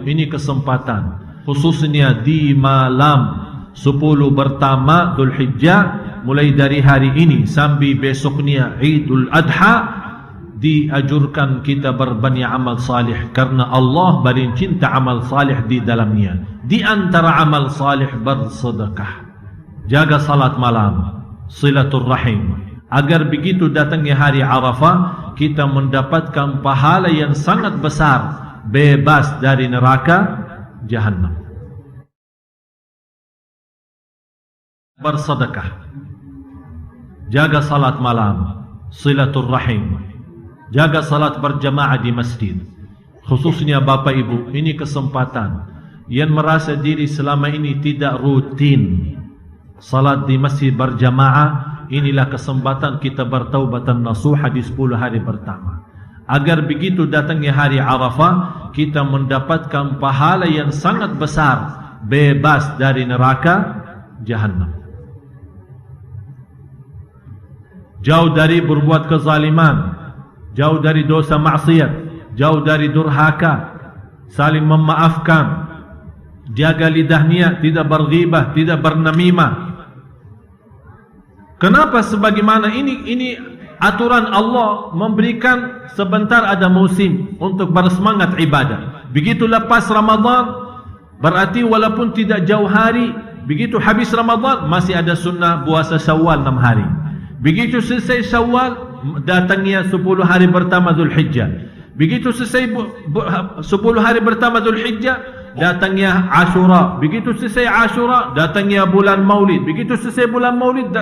ini kesempatan khususnya di malam 10 pertama Dzulhijjah, mulai dari hari ini sampai besoknya Idul Adha, diajurkan kita berbanyak amal salih karena Allah paling cinta amal salih di dalamnya. Di antara amal salih bersedekah, jaga salat malam, silaturrahim, agar begitu datangnya hari Arafah kita mendapatkan pahala yang sangat besar, bebas dari neraka Jahannam. Bersedekah, jaga salat malam, silaturrahim, jaga salat berjamaah di masjid. Khususnya Bapak Ibu, ini kesempatan yang merasa diri selama ini tidak rutin salat di masjid berjamaah, inilah kesempatan kita bertaubat dan nasuha di 10 hari pertama, agar begitu datangnya hari Arafah kita mendapatkan pahala yang sangat besar, bebas dari neraka Jahannam. Jauh dari berbuat kezaliman, jauh dari dosa maksiat, jauh dari durhaka, saling memaafkan, jaga lidahnya, tidak berghibah, tidak bernamimah. Kenapa? Sebagaimana ini aturan Allah memberikan sebentar ada musim untuk bersemangat ibadah. Begitu lepas Ramadan, berarti walaupun tidak jauh hari, begitu habis Ramadan masih ada sunnah puasa Syawal 6 hari. Begitu selesai Syawal, datangnya 10 hari pertama Dzulhijjah. Begitu selesai 10 hari pertama Dzulhijjah, datangnya Ashura. Begitu selesai Ashura, datangnya bulan Maulid. Begitu selesai bulan Maulid,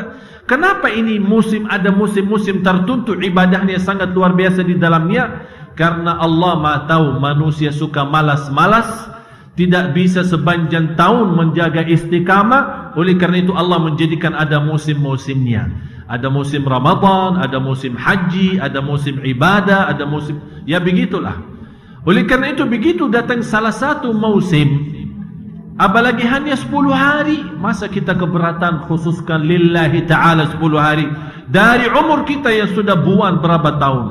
kenapa ini musim, ada musim-musim tertentu ibadahnya sangat luar biasa di dalamnya? Karena Allah Maha tahu manusia suka malas-malas, tidak bisa sepanjang tahun menjaga istiqamah. Oleh karena itu Allah menjadikan ada musim-musimnya. Ada musim Ramadan, ada musim haji, ada musim ibadah, ada musim, ya begitulah. Oleh karena itu begitu datang salah satu musim, apalagi hanya 10 hari, masa kita keberatan khususkan lillahi ta'ala 10 hari dari umur kita yang sudah buan berapa tahun.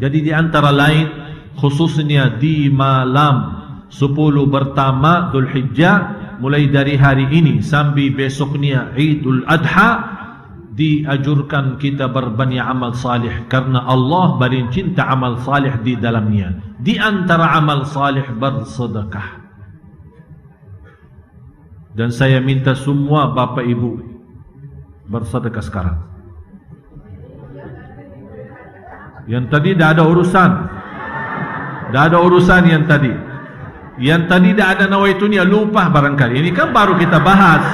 Jadi di antara lain khususnya di malam 10 pertama Dzulhijjah, mulai dari hari ini sampai besoknya Idul Adha, diajurkan kita berbanyak amal salih karena Allah paling cinta amal salih di dalamnya. Di antara amal salih bersedekah. Dan saya minta semua Bapak Ibu bersedekah sekarang. Yang tadi tidak ada urusan, tidak ada urusan yang tadi. Yang tadi tidak ada nawaitunya, lupa barangkali. Ini kan baru kita bahas.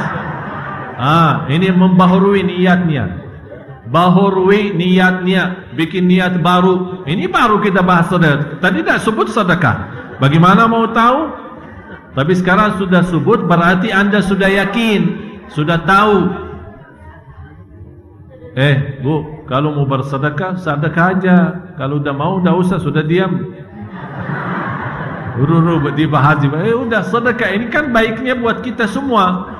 Ini membaharui niatnya, baharui niatnya, bikin niat baru. Ini baru kita bahas sedekah. Tadi tidak sebut sedekah. Bagaimana mau tahu? Tapi sekarang sudah sebut, berarti anda sudah yakin, sudah tahu. Bu, kalau mau bersedekah, sedekah aja. Kalau udah mau, udah usah, sudah diam. Uru-uru dibahas, udah sedekah. Ini kan baiknya buat kita semua.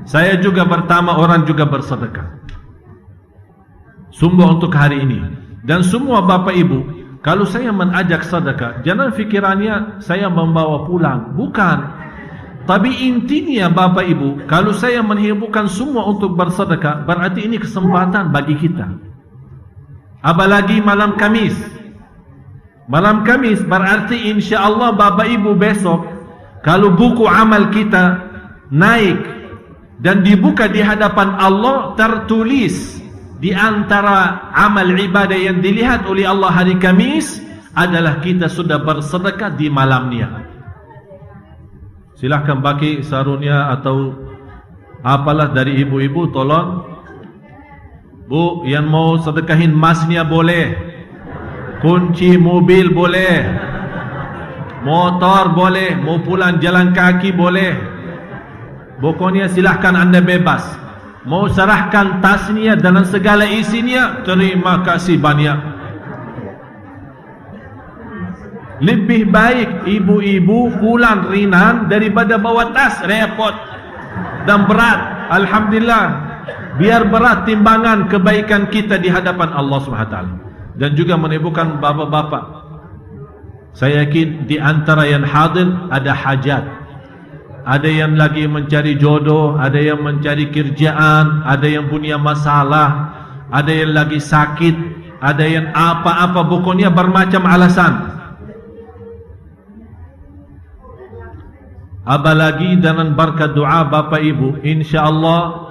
Saya juga pertama, orang juga bersedekah. Sungguh untuk hari ini. Dan semua Bapak Ibu, kalau saya mengajak sedekah, jangan fikirannya saya membawa pulang. Bukan. Tapi intinya Bapak Ibu, kalau saya menghiburkan semua untuk bersedekah, berarti ini kesempatan bagi kita. Apalagi malam Kamis. Malam Kamis berarti insya Allah Bapak Ibu besok, kalau buku amal kita naik dan dibuka di hadapan Allah, tertulis di antara amal ibadah yang dilihat oleh Allah hari Kamis adalah kita sudah bersedekah di malamnya. Silahkan pakai sarungnya atau apalah dari ibu-ibu, tolong. Bu, yang mau sedekahin emasnya boleh, kunci mobil boleh, motor boleh, mau pulang jalan kaki boleh. Pokoknya silahkan anda bebas. Mau serahkan tasnya dengan segala isinya, terima kasih banyak. Lebih baik ibu-ibu pulang ringan daripada bawa tas repot dan berat. Alhamdulillah, biar berat timbangan kebaikan kita di hadapan Allah SWT. Dan juga menimbulkan bapak-bapak. Saya yakin di antara yang hadir ada hajat. Ada yang lagi mencari jodoh, ada yang mencari kerjaan, ada yang punya masalah, ada yang lagi sakit, ada yang apa-apa, pokoknya bermacam alasan. Apalagi dengan berkat doa Bapak Ibu, insya-Allah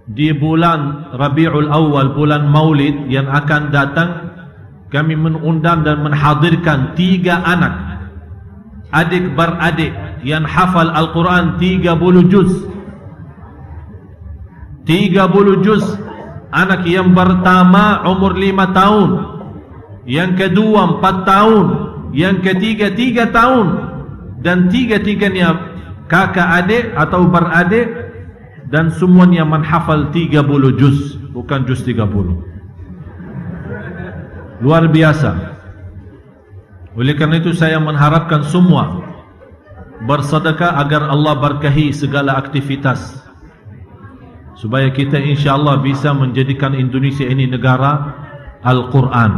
di bulan Rabiul Awal, bulan Maulid yang akan datang, kami mengundang dan menghadirkan 3 anak adik beradik yang hafal Al-Quran 30 juz. 30 juz. Anak yang pertama umur 5 tahun, yang kedua 4 tahun, yang ketiga 3 tahun, dan 3-tiganya kakak adik atau beradik, dan semuanya menghafal 30 juz, bukan juz 30. Luar biasa. Oleh karena itu saya mengharapkan semua bersedekah agar Allah berkahi segala aktivitas, supaya kita insya-Allah bisa menjadikan Indonesia ini negara Al-Quran.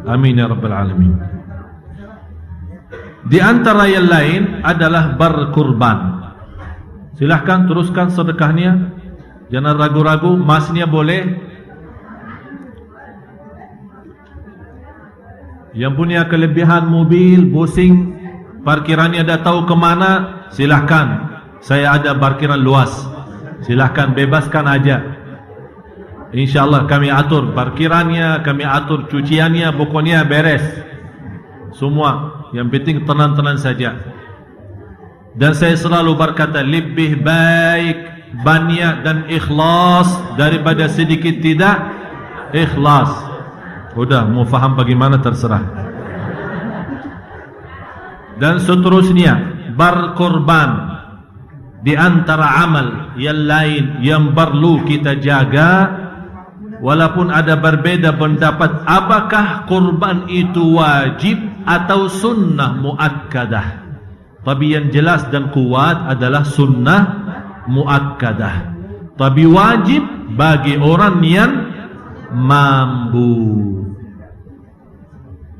Amin ya rabbal alamin. Di antara yang lain adalah berkurban. Silahkan teruskan sedekahnya, jangan ragu-ragu. Masnya boleh. Yang punya kelebihan mobil, pusing, parkirannya dah tahu kemana, silahkan. Saya ada parkiran luas, silahkan bebaskan aja. InsyaAllah kami atur parkirannya, kami atur cuciannya, pokoknya beres semua. Yang penting tenang-tenang saja. Dan saya selalu berkata, lebih baik banyak dan ikhlas daripada sedikit tidak ikhlas. Udah, mau faham bagaimana terserah. Dan seterusnya, berkorban di antara amal yang lain yang perlu kita jaga. Walaupun ada berbeda pendapat apakah kurban itu wajib atau sunnah muakkadah, tapi yang jelas dan kuat adalah sunnah muakkadah. Tapi wajib bagi orang yang mampu.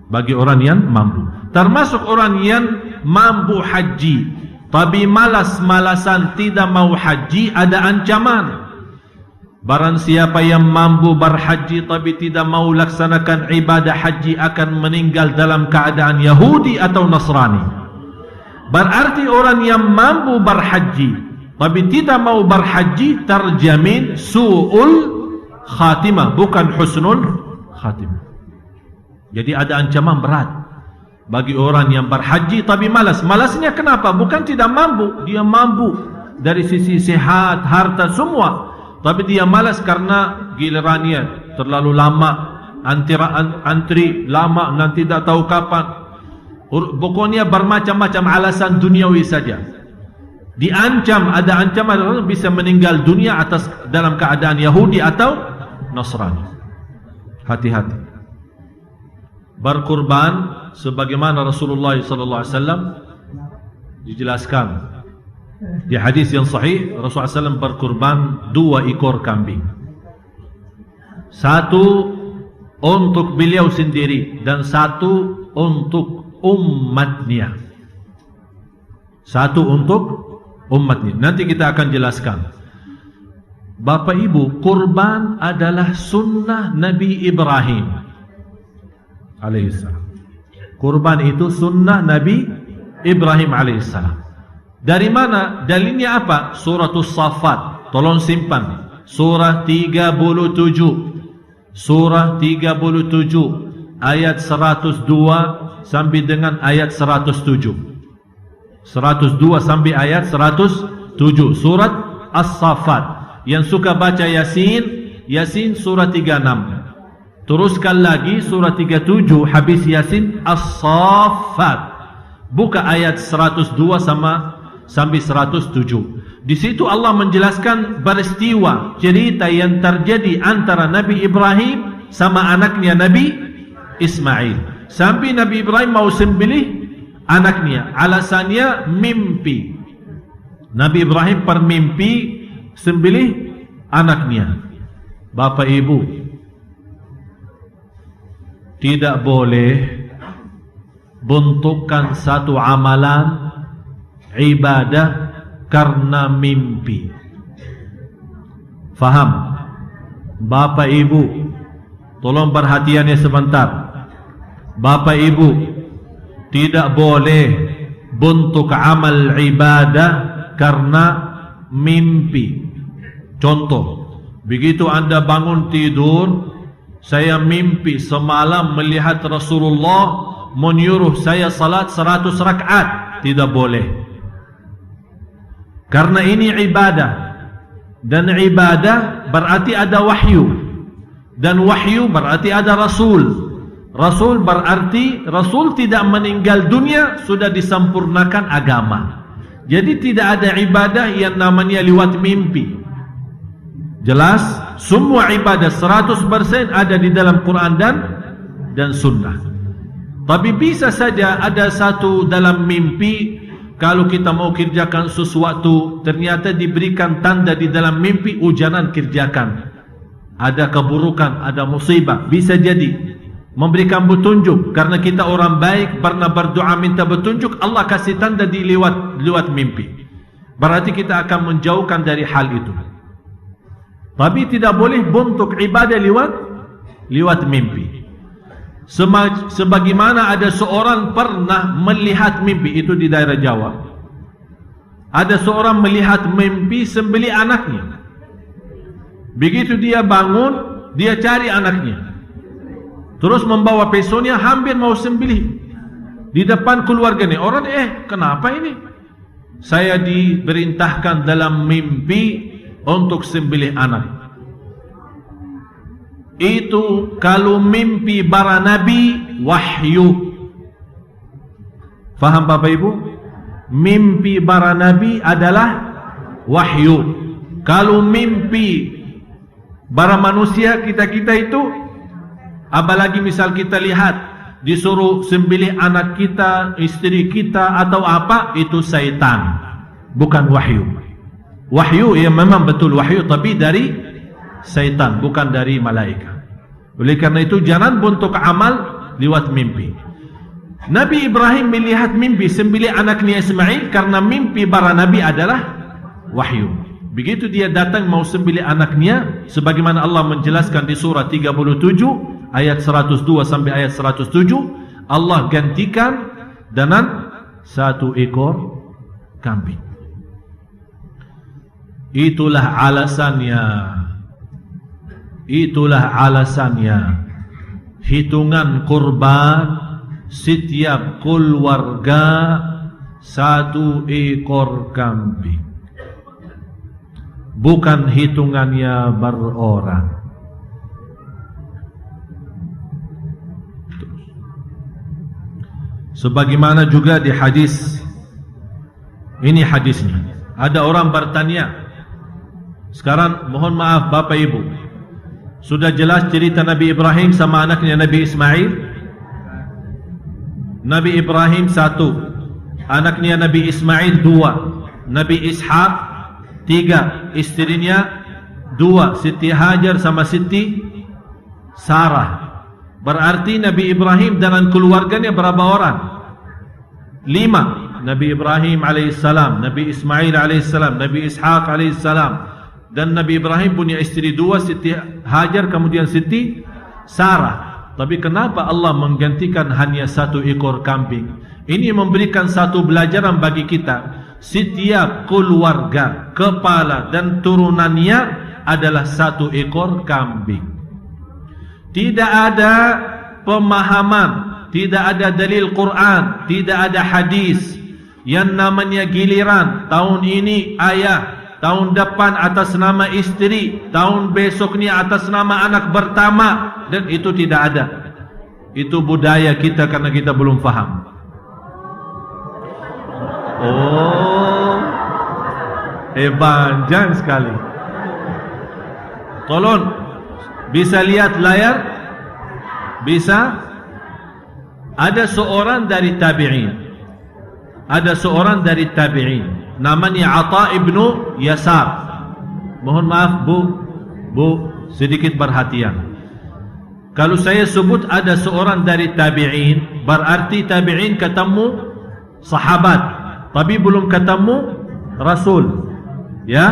Bagi orang yang mampu, termasuk orang yang mampu haji tapi malas-malasan tidak mau haji, ada ancaman. Barang siapa yang mampu berhaji tapi tidak mau laksanakan ibadah haji akan meninggal dalam keadaan Yahudi atau Nasrani. Berarti orang yang mampu berhaji tapi tidak mau berhaji terjamin su'ul khatimah, bukan husnul khatimah. Jadi ada ancaman berat bagi orang yang berhaji tapi malas. Malasnya kenapa? Bukan tidak mampu, dia mampu dari sisi sehat, harta, semua. Tapi dia malas karena gilirannya terlalu lama, antri lama, nanti tidak tahu kapan. Pokoknya bermacam-macam alasan duniawi saja. Diancam, ada ancaman bisa meninggal dunia atas dalam keadaan Yahudi atau Nasrani. Hati-hati. Berkurban sebagaimana Rasulullah SAW dijelaskan di hadis yang sahih. Rasulullah SAW berkurban 2 ekor kambing, 1 untuk beliau sendiri dan 1 untuk umatnya. 1 untuk umatnya. Nanti kita akan jelaskan. Bapak Ibu, kurban adalah sunnah Nabi Ibrahim alaihissalam. Kurban itu sunnah Nabi Ibrahim alaihissalam. Dari mana? Dalilnya apa? Suratul Safat. Tolong simpan. Surah 37. Surah 37 ayat 102 sampai dengan ayat 107. 102 sampai ayat 107. Surat As-Safat. Yang suka baca Yasin, Yasin surah 36. Teruskan lagi surah 37 habis Yasin, As-Safat. Buka ayat 102 sampai 107. Di situ Allah menjelaskan peristiwa cerita yang terjadi antara Nabi Ibrahim sama anaknya Nabi Ismail. Sampai Nabi Ibrahim mau sembelih anaknya, alasannya mimpi. Nabi Ibrahim bermimpi sembelih anaknya. Bapak Ibu, tidak boleh bentukan satu amalan ibadah karena mimpi. Faham? Bapak Ibu, tolong perhatiannya sebentar. Bapak Ibu, tidak boleh bentuk amal ibadah karena mimpi. Contoh, begitu Anda bangun tidur, saya mimpi semalam melihat Rasulullah menyuruh saya salat 100 rakaat. Tidak boleh. Karena ini ibadah. Dan ibadah berarti ada wahyu. Dan wahyu berarti ada Rasul. Rasul berarti Rasul tidak meninggal dunia, sudah disempurnakan agama. Jadi tidak ada ibadah yang namanya lewat mimpi. Jelas, semua ibadah 100% ada di dalam Quran dan sunnah. Tapi bisa saja ada satu dalam mimpi, kalau kita mau kerjakan sesuatu, ternyata diberikan tanda di dalam mimpi, jangan kerjakan. Ada keburukan, ada musibah, bisa jadi memberikan petunjuk. Karena kita orang baik, pernah berdoa minta petunjuk, Allah kasih tanda di lewat mimpi. Berarti kita akan menjauhkan dari hal itu. Tapi tidak boleh bentuk ibadah lewat mimpi. Sebagaimana ada seorang pernah melihat mimpi, itu di daerah Jawa. Ada seorang melihat mimpi sembelih anaknya. Begitu dia bangun, dia cari anaknya. Terus membawa pisaunya, hampir mau sembelih di depan keluarganya. Orang, kenapa ini? Saya diperintahkan dalam mimpi untuk sembelih anak. Itu kalau mimpi para nabi, wahyu. Faham Bapak Ibu? Mimpi para nabi adalah wahyu. Kalau mimpi para manusia, kita itu, apalagi misal kita lihat disuruh sembelih anak kita, istri kita atau apa, itu syaitan, bukan wahyu. Wahyu ya memang betul wahyu, tapi dari syaitan, bukan dari malaikat. Oleh karena itu jangan bentuk amal lewat mimpi. Nabi Ibrahim melihat mimpi sembelih anaknya Ismail karena mimpi para nabi adalah wahyu. Begitu dia datang mau sembelih anaknya, sebagaimana Allah menjelaskan di surah 37 ayat 102 sampai ayat 107, Allah gantikan dengan satu ekor kambing. Itulah alasannya hitungan kurban setiap keluarga satu ekor kambing, bukan hitungannya berorang. Sebagaimana juga di hadis, ini hadisnya, ada orang bertanya. Sekarang mohon maaf Bapak Ibu, sudah jelas cerita Nabi Ibrahim sama anaknya Nabi Ismail. Nabi Ibrahim 1, anaknya Nabi Ismail 2, Nabi Ishaq 3, istrinya 2, Siti Hajar sama Siti Sarah. Berarti Nabi Ibrahim dengan keluarganya berapa orang? 5. Nabi Ibrahim alaihissalam, Nabi Ismail alaihissalam, Nabi Ishaq alaihissalam, dan Nabi Ibrahim punya istri 2, Siti Hajar, kemudian Siti Sarah. Tapi kenapa Allah menggantikan hanya satu ekor kambing? Ini memberikan satu pelajaran bagi kita. Setiap keluarga, kepala dan turunannya adalah satu ekor kambing. Tidak ada pemahaman, tidak ada dalil Quran, tidak ada hadis yang namanya giliran. Tahun ini ayah, tahun depan atas nama istri, tahun besoknya atas nama anak pertama, dan itu tidak ada. Itu budaya kita karena kita belum faham. Panjang sekali. Tolong bisa lihat layar? Bisa? Ada seorang dari tabi'in. Ada seorang dari tabi'in namanya Atha ibnu Yasar. Mohon maaf Bu, sedikit perhatian. Kalau saya sebut ada seorang dari tabi'in, berarti tabi'in ketemu sahabat, tapi belum ketemu Rasul. Ya,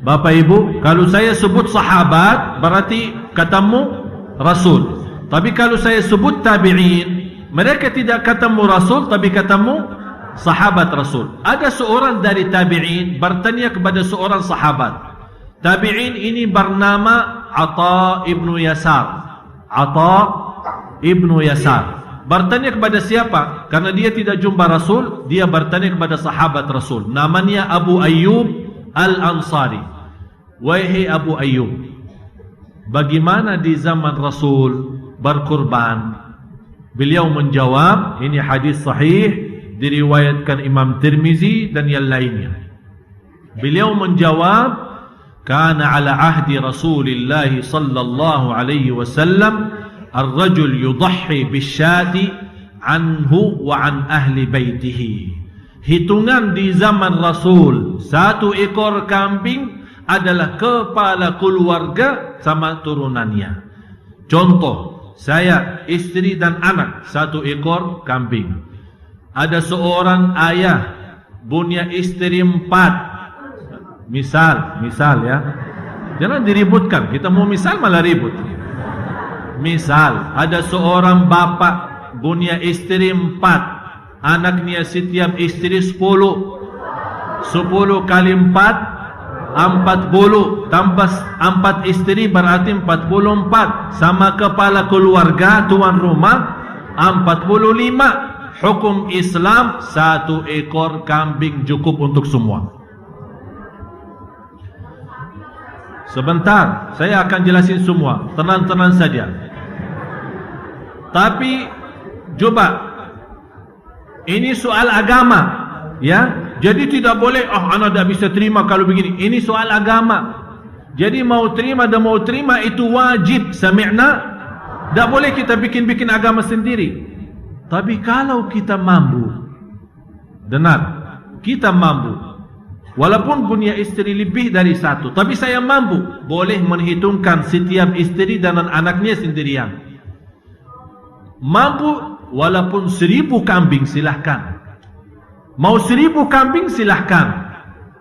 Bapak Ibu, kalau saya sebut sahabat, berarti ketemu Rasul. Tapi kalau saya sebut tabi'in, mereka tidak ketemu Rasul, tapi ketemu sahabat Rasul. Ada seorang dari tabi'in bertanya kepada seorang sahabat. Tabi'in ini bernama Atha ibnu Yasar. Atha ibnu Yasar bertanya kepada siapa? Karena dia tidak jumpa Rasul, dia bertanya kepada sahabat Rasul. Namanya Abu Ayyub Al-Ansari. Wahai Abu Ayyub, bagaimana di zaman Rasul berkurban? Beliau menjawab, ini hadis sahih, diriwayatkan Imam Tirmizi dan yang lainnya. Beliau menjawab, kana ala ahdi Rasulillah sallallahu alaihi wasallam ar-rajul yudahhi bisyati anhu wa an ahli baitihi. Hitungan di zaman Rasul, satu ekor kambing adalah kepala keluarga sama turunannya. Contoh, saya, istri dan anak, satu ekor kambing. Ada seorang ayah punya istri 4. Misal ya. Jangan diributkan. Kita mau misal malah ribut. Misal, ada seorang bapa punya istri 4. Anaknya setiap istri 10. 10 kali 4 40. Tambah 4 istri berarti 44. Sama kepala keluarga tuan rumah 45. Hukum Islam, satu ekor kambing cukup untuk semua. Sebentar, saya akan jelasin semua. Tenang-tenang saja. Tapi coba, ini soal agama, ya. Jadi tidak boleh, anak tidak bisa terima kalau begini. Ini soal agama. Jadi mau terima dan mau terima itu wajib. Sami'na. Tidak boleh kita bikin-bikin agama sendiri. Tapi kalau kita mampu, dengar, kita mampu. Walaupun punya istri lebih dari 1, tapi saya mampu, boleh menghitungkan setiap istri dan anaknya sendirian. Mampu, walaupun 1000 kambing silahkan. Mau 1000 kambing silahkan.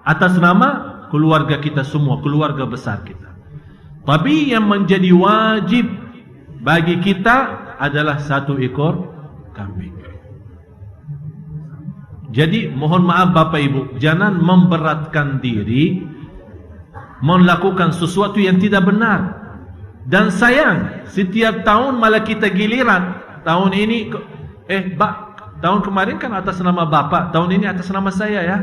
Atas nama keluarga kita semua, keluarga besar kita. Tapi yang menjadi wajib bagi kita adalah 1 ekor kambing. Jadi mohon maaf Bapak Ibu, jangan memberatkan diri melakukan sesuatu yang tidak benar. Dan sayang, setiap tahun malah kita giliran. Tahun ini, tahun kemarin kan atas nama Bapak, tahun ini atas nama saya ya.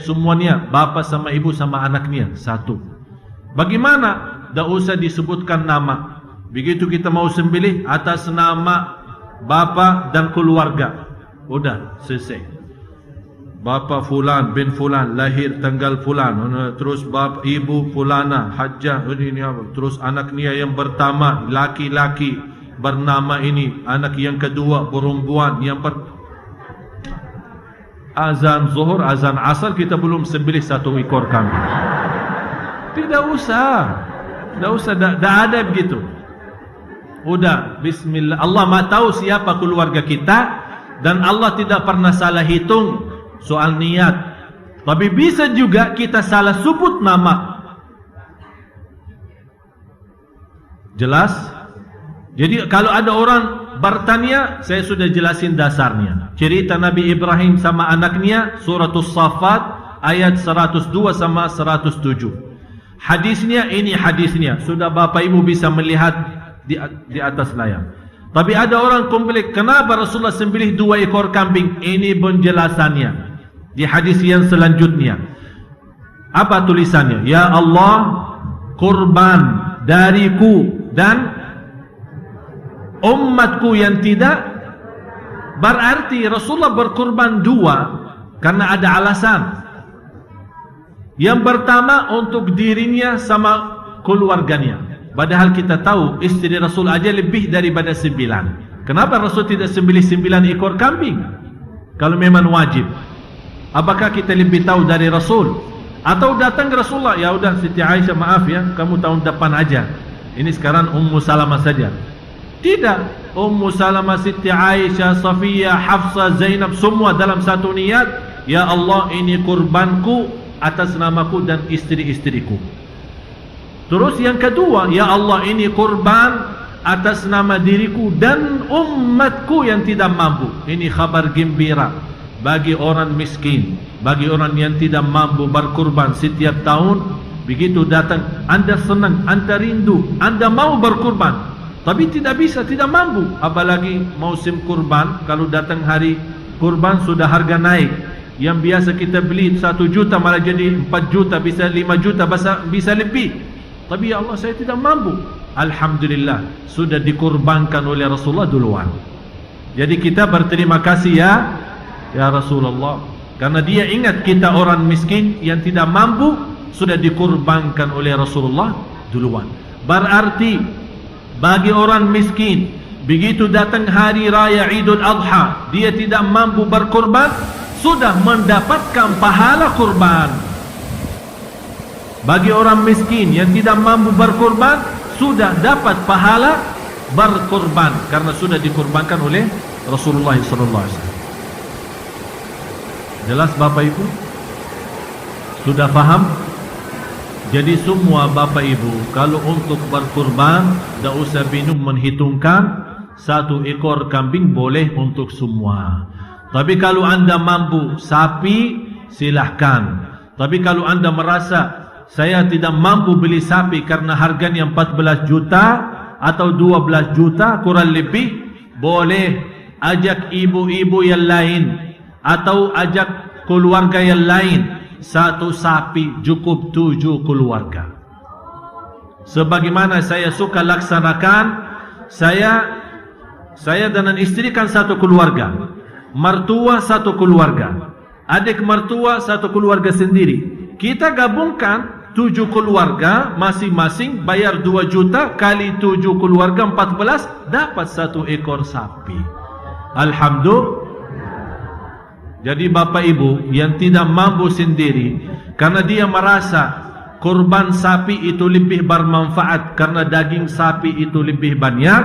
Semuanya Bapak sama Ibu sama anaknya 1. Bagaimana? Tak usah disebutkan nama. Begitu kita mau sembelih atas nama Bapak dan keluarga. Udah selesai. Bapa fulan bin fulan lahir tanggal fulan, terus bapa ibu fulana hajjah ini apa, terus anaknya yang pertama laki-laki bernama ini, anak yang kedua perempuan, yang azan zuhur, azan asar kita belum sembelih 1 ekor kambing. Tidak usah, dah ada begitu. Udah bismillah. Allah Maha tahu siapa keluarga kita. Dan Allah tidak pernah salah hitung soal niat. Tapi bisa juga kita salah sebut nama. Jelas? Jadi kalau ada orang bertanya, saya sudah jelasin dasarnya. Cerita Nabi Ibrahim sama anaknya, Suratul Safat ayat 102 sama 107. Hadisnya ini hadisnya. Sudah Bapak Ibu bisa melihat di atas layar. Tapi ada orang komplain, kenapa Rasulullah sembelih 2 ekor kambing? Ini penjelasannya di hadis yang selanjutnya. Apa tulisannya? Ya Allah, kurban dariku dan umatku yang tidak. Berarti Rasulullah berkurban 2 karena ada alasan. Yang pertama untuk dirinya sama keluarganya. Padahal kita tahu istri Rasul aja lebih daripada 9. Kenapa Rasul tidak sembelih 9 ekor kambing? Kalau memang wajib. Apakah kita lebih tahu dari Rasul? Atau datang ke Rasulullah, ya udah Siti Aisyah maaf ya, kamu tahun depan aja. Ini sekarang Ummu Salamah saja. Tidak, Ummu Salamah, Siti Aisyah, Safiyah, Hafsah, Zainab, semua dalam satu niat, ya Allah, ini kurbanku atas namaku dan istri-istriku. Terus yang kedua, ya Allah, ini kurban atas nama diriku dan umatku yang tidak mampu. Ini khabar gembira bagi orang miskin, bagi orang yang tidak mampu berkurban setiap tahun. Begitu datang, anda senang, anda rindu, anda mau berkurban, tapi tidak bisa, tidak mampu. Apalagi musim kurban, kalau datang hari kurban sudah harga naik. Yang biasa kita beli 1 juta malah jadi 4 juta, bisa 5 juta, bisa lebih. Tapi ya Allah, saya tidak mampu. Alhamdulillah, sudah dikurbankan oleh Rasulullah duluan. Jadi kita berterima kasih ya Rasulullah, karena dia ingat kita orang miskin yang tidak mampu, sudah dikurbankan oleh Rasulullah duluan. Berarti bagi orang miskin, begitu datang hari raya Idul Adha, dia tidak mampu berkurban, sudah mendapatkan pahala kurban. Bagi orang miskin yang tidak mampu berkurban, sudah dapat pahala berkurban karena sudah dikurbankan oleh Rasulullah SAW. Jelas Bapak Ibu? Sudah faham? Jadi semua Bapak Ibu, kalau untuk berkurban, tidak usah bingung menghitungkan. 1 ekor kambing boleh untuk semua. Tapi kalau anda mampu sapi, silahkan. Tapi kalau anda merasa saya tidak mampu beli sapi karena harganya 14 juta atau 12 juta kurang lebih, boleh ajak ibu-ibu yang lain atau ajak keluarga yang lain. 1 sapi cukup 7 keluarga. Sebagaimana saya suka laksanakan, saya dan istri kan 1 keluarga, mertua 1 keluarga, adik mertua 1 keluarga sendiri. Kita gabungkan 7 keluarga, masing-masing bayar 2 juta kali 7 keluarga 14, dapat 1 ekor sapi. Alhamdulillah. Jadi Bapak Ibu yang tidak mampu sendiri, karena dia merasa kurban sapi itu lebih bermanfaat karena daging sapi itu lebih banyak,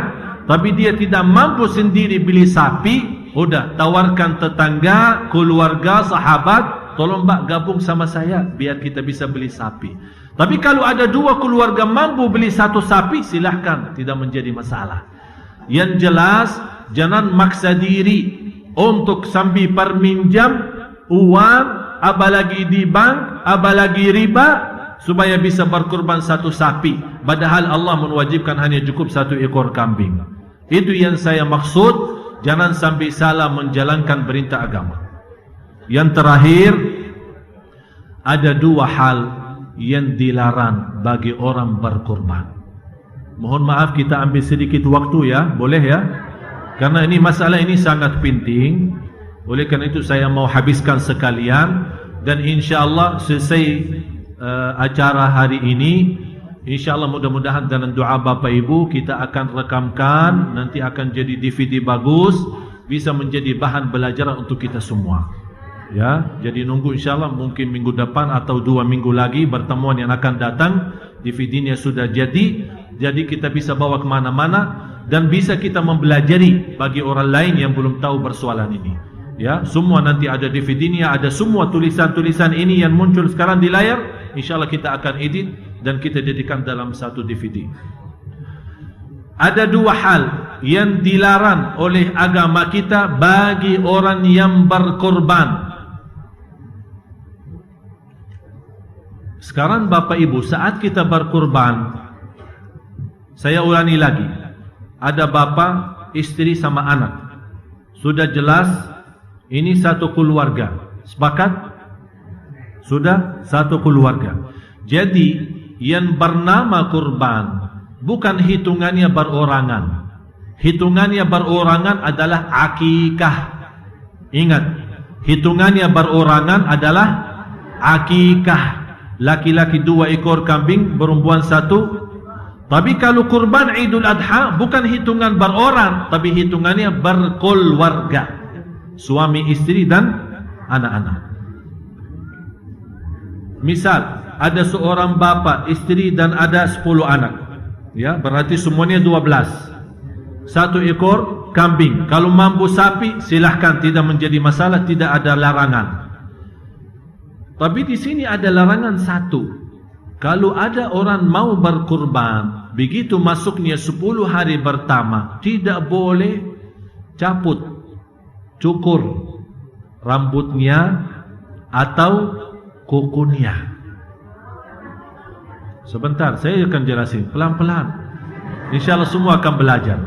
tapi dia tidak mampu sendiri beli sapi, udah tawarkan tetangga, keluarga, sahabat, tolong Mbak gabung sama saya biar kita bisa beli sapi. Tapi kalau ada 2 keluarga mampu beli 1 sapi, silahkan, tidak menjadi masalah. Yang jelas jangan maksa diri untuk sambil perminjam uang, apalagi di bank, apalagi riba, supaya bisa berkurban 1 sapi. Padahal Allah mewajibkan hanya cukup 1 ekor kambing. Itu yang saya maksud. Jangan sampai salah menjalankan perintah agama. Yang terakhir, ada 2 hal yang dilarang bagi orang berkurban. Mohon maaf kita ambil sedikit waktu ya, boleh ya? Karena ini masalah ini sangat penting. Oleh karena itu saya mau habiskan sekalian. Dan insyaAllah selesai acara hari ini, InsyaAllah mudah-mudahan dengan doa Bapak Ibu kita akan rekamkan, nanti akan jadi DVD bagus, bisa menjadi bahan belajar untuk kita semua. Ya, jadi nunggu insyaAllah mungkin minggu depan atau 2 minggu lagi pertemuan yang akan datang, DVD-nya sudah jadi kita bisa bawa kemana-mana dan bisa kita mempelajari bagi orang lain yang belum tahu persoalan ini. Ya, semua nanti ada DVD-nya, ada semua tulisan-tulisan ini yang muncul sekarang di layar, insyaAllah kita akan edit dan kita jadikan dalam 1 DVD. Ada 2 hal yang dilarang oleh agama kita bagi orang yang berkorban. Sekarang Bapak Ibu, saat kita berkorban, saya ulangi lagi, ada bapak, istri sama anak. Sudah jelas ini 1 keluarga. Sepakat? Sudah 1 keluarga. Jadi yang bernama kurban bukan hitungannya berorangan. Hitungannya berorangan adalah akikah. Ingat, hitungannya berorangan adalah akikah. Laki-laki 2 ekor kambing, perempuan 1. Tapi kalau kurban Idul Adha bukan hitungan berorang, tapi hitungannya berkeluarga. Suami, istri dan anak-anak. Misal ada seorang bapa, istri dan ada 10 anak. ya, berarti semuanya 12. 1 ekor kambing. Kalau mampu sapi, silahkan, tidak menjadi masalah, tidak ada larangan. Tapi di sini ada larangan satu. Kalau ada orang mau berkurban, begitu masuknya 10 hari pertama, tidak boleh cabut, cukur rambutnya atau kukunya. Sebentar, saya akan jelasin pelan-pelan. InsyaAllah semua akan belajar.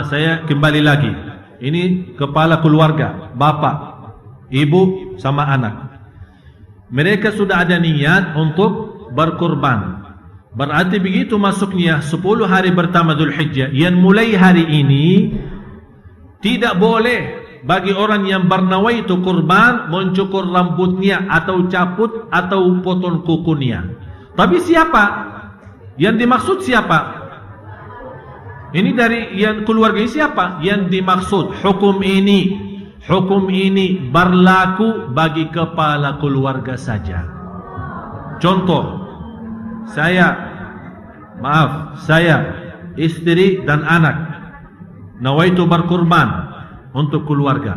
Saya kembali lagi. Ini kepala keluarga, bapak, ibu sama anak. Mereka sudah ada niat untuk berkurban. Berarti begitu masuknya 10 hari pertama Dzulhijjah, yang mulai hari ini tidak boleh bagi orang yang bernawaitu kurban mencukur rambutnya atau cabut atau potong kukunya. Tapi siapa? Yang dimaksud siapa? Ini dari yang keluarga ini siapa? Yang dimaksud hukum ini berlaku bagi kepala keluarga saja. Contoh, saya, istri dan anak nawaitu berkurban untuk keluarga.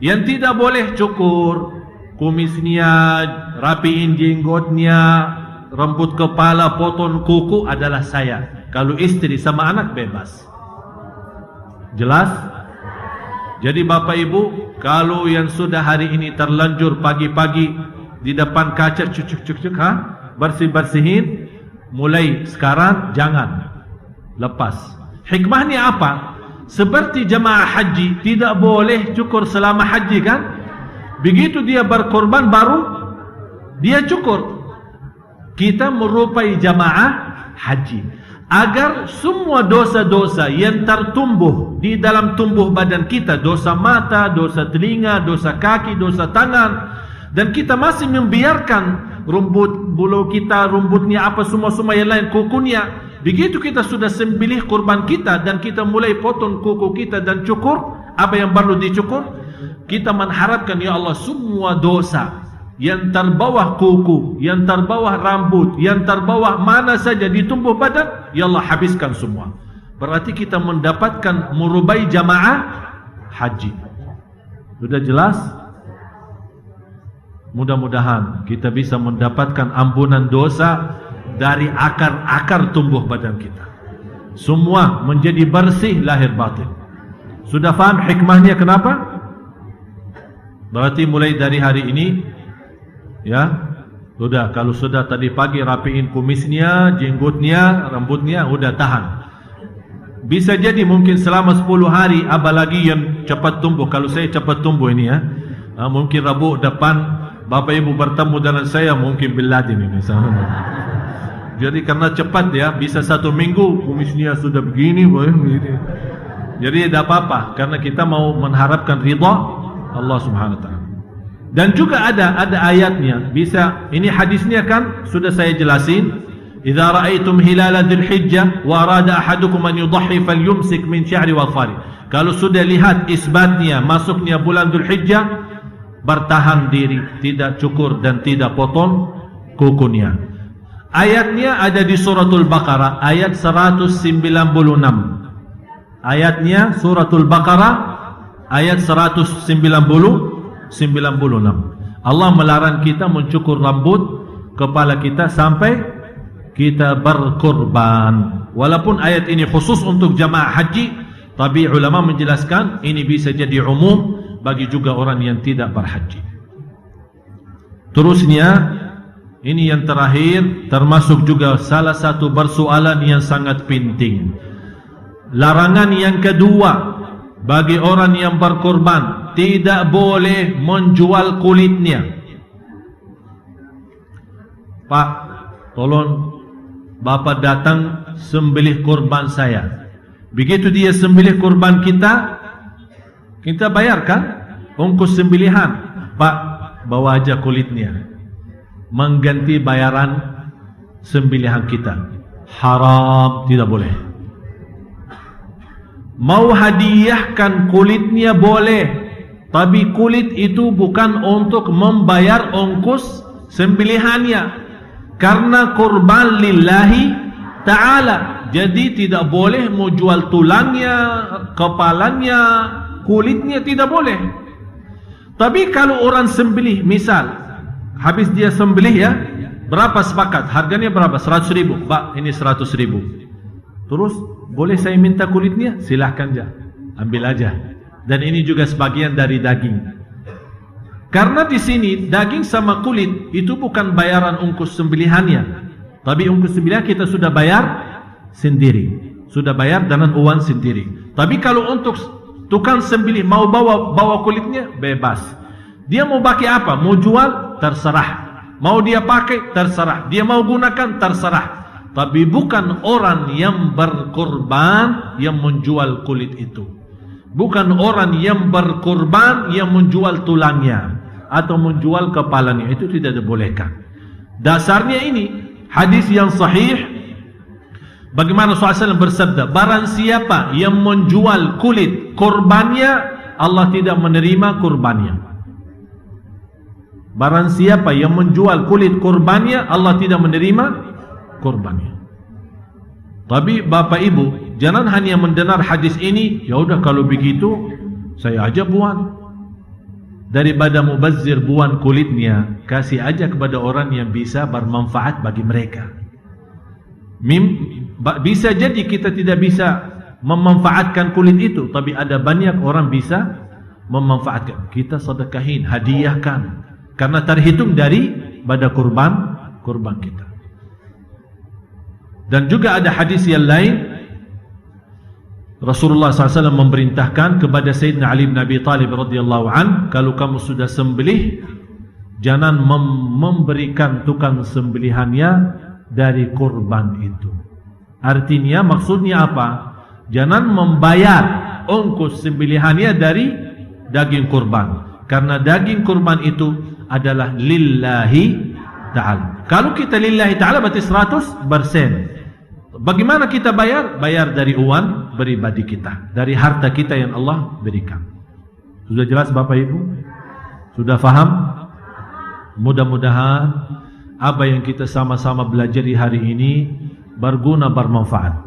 Yang tidak boleh cukur kumisnya, rapiin jenggotnya, rambut kepala, potong kuku adalah saya. Kalau istri sama anak bebas. Jelas? Jadi bapak ibu, kalau yang sudah hari ini terlanjur pagi-pagi di depan kaca cucuk-cucuk, bersih-bersihin, mulai sekarang jangan lepas. Hikmahnya apa? Seperti jemaah haji tidak boleh cukur selama haji, kan? Begitu dia berkorban baru dia cukur. Kita merupai jemaah haji agar semua dosa-dosa yang tertumbuh di dalam tumbuh badan kita, dosa mata, dosa telinga, dosa kaki, dosa tangan, dan kita masih membiarkan rumput bulu kita, rumputnya apa semua yang lain, kukunya. Begitu kita sudah sembelih kurban kita dan kita mulai potong kuku kita dan cukur apa yang perlu dicukur, kita mengharapkan ya Allah semua dosa yang terbawah kuku, yang terbawah rambut, yang terbawah mana saja di tubuh badan, ya Allah habiskan semua. Berarti kita mendapatkan merubai jamaah haji. Sudah jelas? Mudah-mudahan kita bisa mendapatkan ampunan dosa dari akar-akar tumbuh badan kita. Semua menjadi bersih lahir batin. Sudah faham hikmahnya kenapa? Berarti mulai dari hari ini, ya, sudah, kalau sudah tadi pagi rapiin kumisnya, jenggotnya, rambutnya, udah tahan. Bisa jadi mungkin selama 10 hari, apalagi yang cepat tumbuh. Kalau saya cepat tumbuh ini, ya, mungkin Rabu depan bapak ibu bertemu dengan saya, mungkin Bin Laden ini misalnya. Jadi karena cepat ya, bisa 1 minggu kumisnya sudah begini, begini. Jadi tidak apa-apa, karena kita mau mengharapkan ridha Allah Subhanahu Wa Taala. Dan juga ada ayatnya. Bisa, ini hadisnya kan sudah saya jelasin. Idza ra'aitum hilala dzulhijjah wa arada ahadukum an yudhhi falyumsik min sya'ri wa dhafari. Kalau sudah lihat isbatnya masuknya bulan Dzulhijjah, bertahan diri, tidak cukur dan tidak potong kukunya. Ayatnya ada di suratul Baqarah ayat 196. Ayatnya suratul Baqarah ayat 196. Allah melarang kita mencukur rambut kepala kita sampai kita berkorban. Walaupun ayat ini khusus untuk jamaah haji, tapi ulama menjelaskan ini bisa jadi umum bagi juga orang yang tidak berhaji. Terusnya, ini yang terakhir, termasuk juga salah satu persoalan yang sangat penting. Larangan yang kedua bagi orang yang berkorban, tidak boleh menjual kulitnya. Pak, tolong Bapak datang sembelih kurban saya. Begitu dia sembelih kurban kita bayarkan ongkos sembelihan. Pak, bawa aja kulitnya, mengganti bayaran sembelihan kita. Haram, tidak boleh. Mau hadiahkan kulitnya boleh, tapi kulit itu bukan untuk membayar ongkos sembelihannya. Karena kurban lillahi ta'ala. Jadi tidak boleh mau jual tulangnya, kepalanya, kulitnya, tidak boleh. Tapi kalau orang sembelih, misal habis dia sembelih ya, berapa sepakat? Harganya berapa? 100.000. Pak, ini 100.000. Terus boleh saya minta kulitnya? Silahkan aja, ambil aja. Dan ini juga sebagian dari daging. Karena di sini daging sama kulit itu bukan bayaran ungkus sembelihannya, tapi ungkus sembelihan kita sudah bayar sendiri, sudah bayar dengan uang sendiri. Tapi kalau untuk tukang sembelih mau bawa kulitnya, bebas. Dia mau pakai apa? Mau jual, terserah. Mau dia pakai, terserah. Dia mau gunakan, terserah. Tapi bukan orang yang berkorban yang menjual kulit itu. Bukan orang yang berkorban yang menjual tulangnya atau menjual kepalanya. Itu tidak dibolehkan. Dasarnya ini hadis yang sahih. Bagaimana Rasulullah SAW bersabda, barang siapa yang menjual kulit korbannya, Allah tidak menerima kurbannya. Barang siapa yang menjual kulit korbannya, Allah tidak menerima kurbannya. Tapi Bapak Ibu, jangan hanya mendengar hadis ini, ya udah kalau begitu saya aja buang. Daripada mubazir buang kulitnya, kasih aja kepada orang yang bisa bermanfaat bagi mereka. Bisa jadi kita tidak bisa memanfaatkan kulit itu, tapi ada banyak orang bisa memanfaatkan. Kita sedekahin, hadiahkan, karena terhitung daripada kurban kita. Dan juga ada hadis yang lain, Rasulullah SAW memerintahkan kepada Sayyidina Ali bin Abi Talib radhiyallahu an, kalau kamu sudah sembelih, jangan memberikan tukang sembelihannya dari kurban itu. Artinya, maksudnya apa? Jangan membayar ongkos sembelihannya dari daging kurban, karena daging kurban itu adalah lillahi ta'ala. Kalau kita lillahi ta'ala berarti 100%. Bagaimana kita bayar? Bayar dari uang pribadi kita, dari harta kita yang Allah berikan. Sudah jelas Bapak Ibu? Sudah faham? Mudah-mudahan apa yang kita sama-sama belajar di hari ini berguna, bermanfaat.